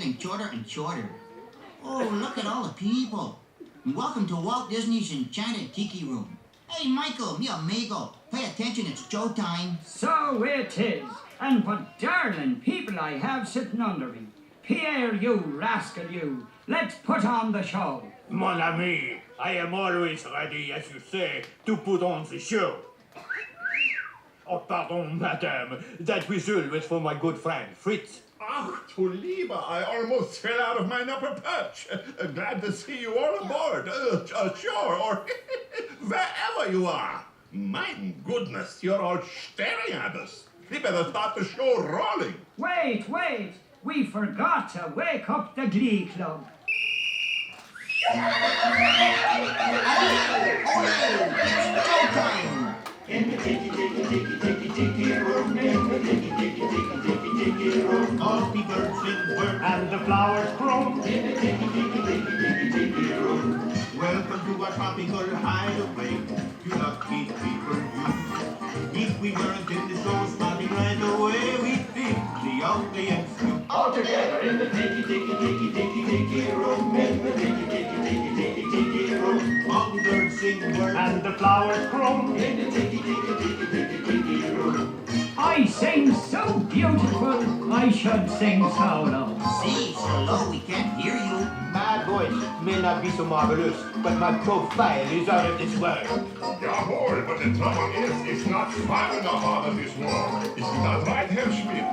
getting shorter and shorter. Oh, look at all the people. And welcome to Walt Disney's Enchanted Tiki Room. Hey, Michael, mi amigo, pay attention, it's showtime. So it is. And what darling people I have sitting under me. Pierre, you rascal, you. Let's put on the show. Mon ami, I am always ready, as you say, to put on the show. Oh, pardon, madame. That whistle was for my good friend, Fritz. Ach, du Lieber, I almost fell out of my upper perch. Glad to see you all aboard. Sure, or wherever you are. My goodness, you're all staring at us. We better start the show rolling. Wait. We forgot to wake up the Glee Club. Showtime! In the tiki room, in the tiki room, All the birds sing words And the flowers grow. in the tiki room. Welcome to our tropical hideaway. You lucky people, you. If we weren't in the show starting right away, we'd be the audience. All together in the tiki room, in the tiki room, All the birds sing words And the flowers grow. in the tiki room. I sing so beautiful, I should sing so low. See, so low we can't hear you. My voice may not be so marvelous, but my profile is out of this world. Jawohl, but the trouble is, it's not fun in the heart of this world. Isn't that right, Herr Schmidt?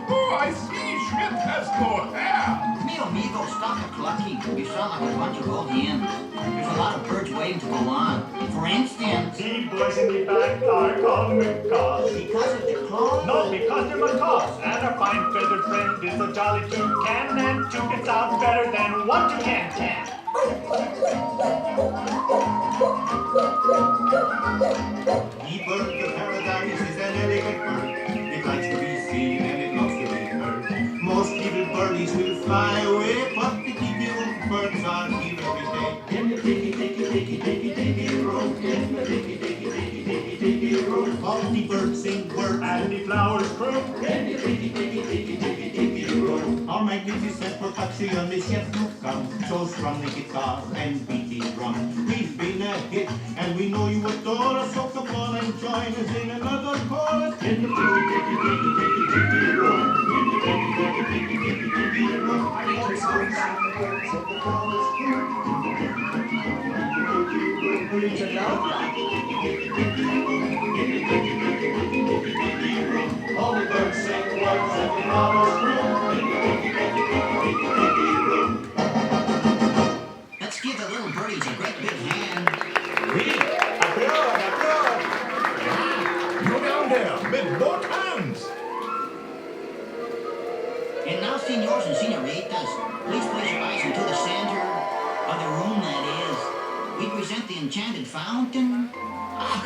Oh, I see, Schmidt has no hair. Mi amigo, stop the clucking. You sound like a bunch of old hens. There's a lot of birds waiting to go on. For instance, The boys in the back are coming cause. because of the clothes. No, because they're my cause. And our fine feathered friend is so jolly toucan. And toucan sounds better than one toucan can. The bird of paradise is an elegant bird. It likes to be seen and it loves to be heard. Most little birdies will fly away, but the tiki room birds are here every day. In the tiki room, in the tiki room, All the birds sing words And the flowers grow. in the tiki room. Our magnificent production is yet to come. So strum the guitar and beat the drum. We've been a hit and we know you adore us. So come on and join us in another chorus. In the tiki room, in the tiki room. Reach it out. All the birds sing words and the flowers grow. In the tiki room. Let's give the little birdies a great big hand. Oui, applaud, applaud. You down there, with both hands. And now, senors and senoritas, please place your eyes into the center of the room, that is. We present the Enchanted Fountain. Ach,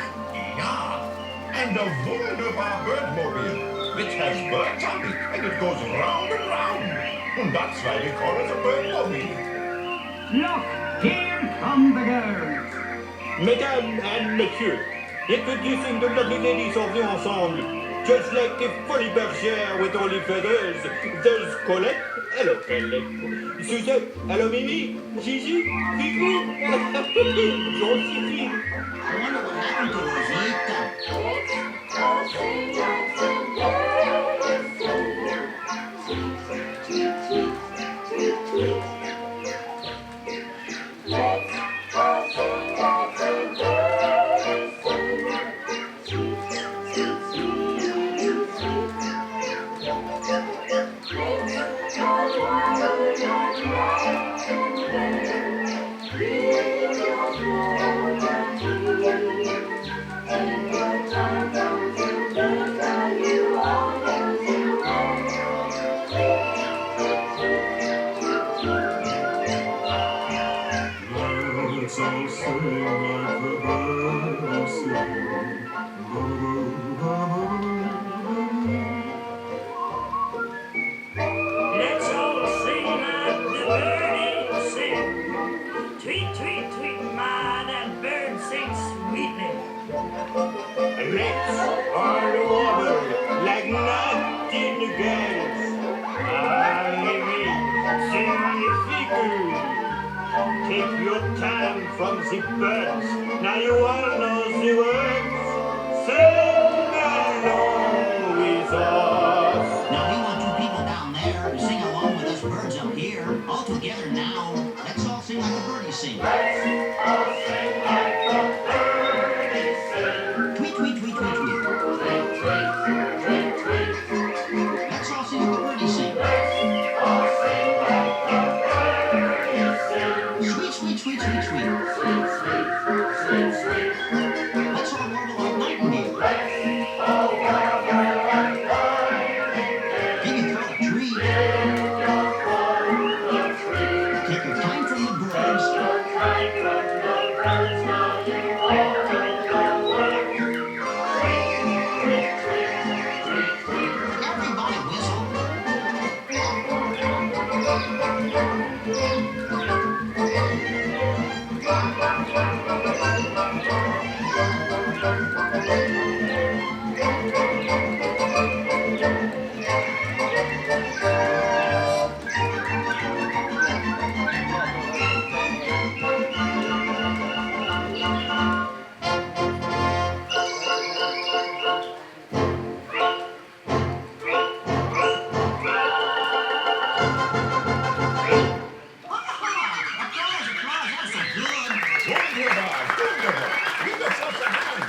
ja. And the wunderbar Birdmobile, which has birds on it, and it goes round and round. And that's why we call it a Birdmobile. Look, here come the girls. Mesdames and messieurs, introducing the lovely ladies of the ensemble. Just like the funny bergère with all the feathers, there's Colette. Hello, Colette. Suzette. Hello, Mimi. Gigi. Fifi. Josephine. I wonder what happened to Rosita. Let's all sing like the birdies sing. Tweet, tweet, tweet, my, that bird sings sweetly. Let's all wobble like nightingales. Ah, Mimi, C'est magnifique. Take your time from the birds. Now you all know the words. Sing along with us. Now we want you people down there to sing along with us birds up here. All together now. Let's all sing like the birdies sing. Let's all sing like the birdies sing. Tweet, tweet, tweet, tweet, tweet. Tweet, tweet, tweet, tweet. Let's all sing like the birdies sing. Let's all sing like the birdies sing. Sweet, sweet, sweet, sweet, sweet. Sweet, sweet, sweet, sweet. Let's all warble like nightingale. Let's all warble like nightingale. Give your throat a treat. Give your throat a treat. Take your time from the birds. Your kind from the birds. Now you all know the words. Tweet, tweet, tweet, tweet, tweet. Everybody whistle. Applause, applause, that's so good. Wunderbar, wunderbar. Give yourselves a hand.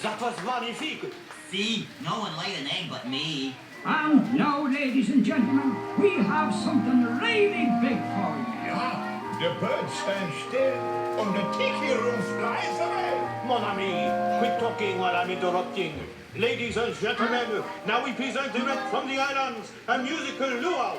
That was magnifique. See, no one laid an egg but me. And now, ladies and gentlemen, we have something really big for you. Yeah, the birds stand still, and the tiki room flies away. Mon ami, quit talking while I'm interrupting. Ladies and gentlemen, now we present direct from the islands a musical luau.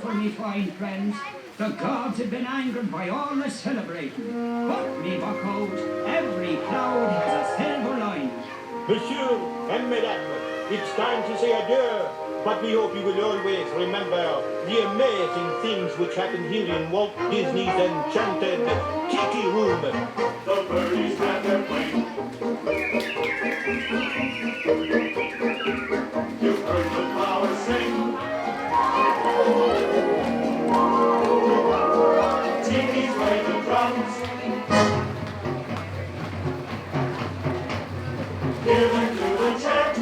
for me fine friends. The gods had been angered by all the celebrating. But me buckos, every cloud has a silver lining. Monsieur and Madame, it's time to say adieu. But we hope you will always remember the amazing things which happened here in Walt Disney's Enchanted Tiki Room. The birdies had their plane. You heard the flowers sing. Tiki's play the drums. Give them to the chant.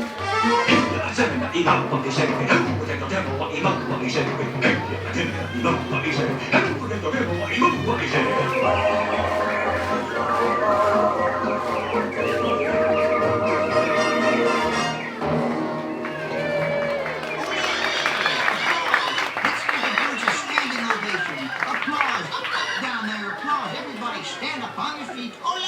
Let's give the birds a standing ovation. Applause. Up, down there, applause. Everybody stand up on your feet. Ole!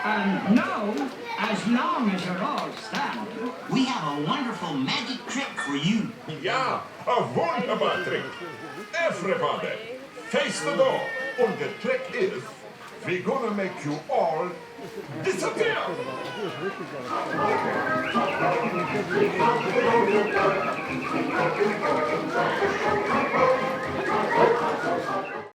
And now, as long as you're all standing, We have a wonderful magic trick for you. Ja, a wunderbar trick. Everybody, face the door. And the trick is, we're gonna make you all disappear.